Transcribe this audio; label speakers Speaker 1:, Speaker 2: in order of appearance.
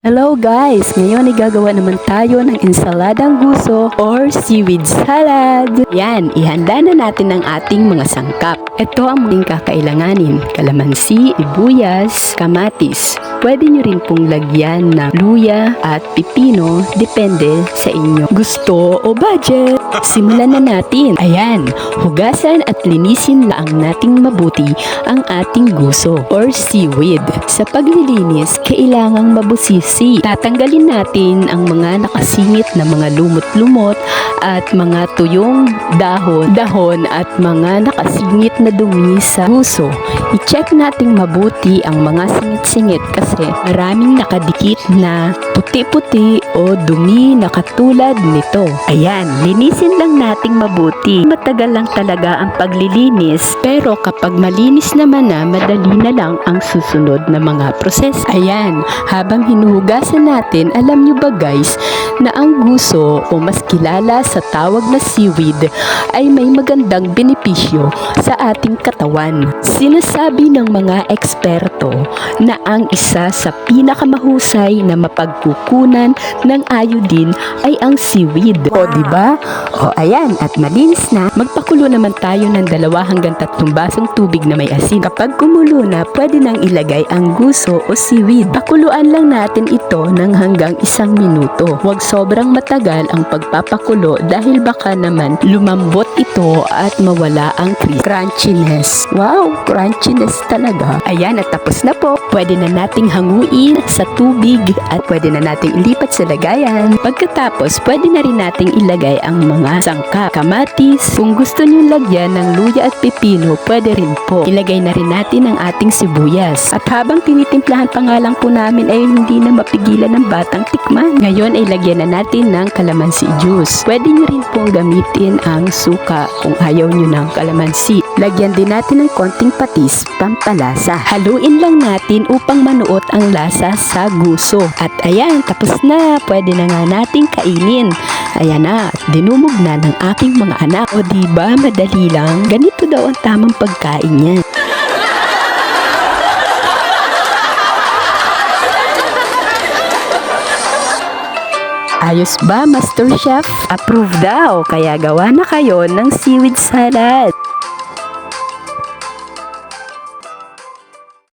Speaker 1: Hello guys! Ngayon ay gagawa naman tayo ng ensaladang guso or seaweed salad. Yan, ihanda na natin ang ating mga sangkap. Ito ang ating kakailanganin: kalamansi, sibuyas, kamatis. Pwede nyo rin pong lagyan ng luya at pipino, depende sa inyo gusto o budget. Simulan na natin. Ayan, hugasan at linisin lang nating mabuti ang ating guso or seaweed. Sa paglilinis, kailangang mabusisi. Tatanggalin natin ang mga nakasingit na mga lumot-lumot at mga tuyong dahon at mga nakasingit na dumi sa guso. I-check nating mabuti ang mga singit-singit kasi maraming nakadikit na puti-puti o dumi na katulad nito. Ayan, linisin lang nating mabuti. Matagal lang talaga ang paglilinis, pero kapag malinis naman na, madali na lang ang susunod na mga proses. Ayan, habang hinuhugasan natin, alam nyo ba guys, na ang guso o mas kilala sa tawag na seaweed ay may magandang benepisyo sa ating katawan. Sinasabi ng mga eksperto na ang isa sa pinakamahusay na mapagkukunan ng iodine ay ang seaweed. O diba? O ayan, at malinis na. Magpakulo naman tayo ng 2 hanggang 3 basong tubig na may asin. Kapag kumulo na, pwede nang ilagay ang guso o seaweed. Pakuluan lang natin ito ng hanggang 1 minuto. Huwag sobrang matagal ang pagpapakulo dahil baka naman lumambot ito at mawala ang crunchiness. Wow, crunchiness talaga. Ayan, at tapos na po. Pwede na nating hanguin sa tubig at pwede na nating ilipat sa lagayan. Pagkatapos, pwede na rin nating ilagay ang mga sangkap. Kamatis, kung gusto nyo lagyan ng luya at pipino, pwede rin po. Ilagay na rin natin ang ating sibuyas. At habang tinitimplahan pa nga lang po namin ay hindi na mapigilan ng batang tikman. Ngayon ay lagyan na natin ng kalamansi juice. Pwede nyo rin pong gamitin ang suka kung ayaw nyo ng kalamansi. Lagyan din natin ng konting patis, pampalasa. Haluin lang natin upang manuot ang lasa sa guso. At ayan, tapos na. Pwede na nga nating kainin. Ayan na, dinumog na ng aking mga anak. O diba, madali lang. Ganito daw ang tamang pagkain niya. Ayos ba, Master Chef? Approve daw, kaya gawa na kayo ng seaweed salad.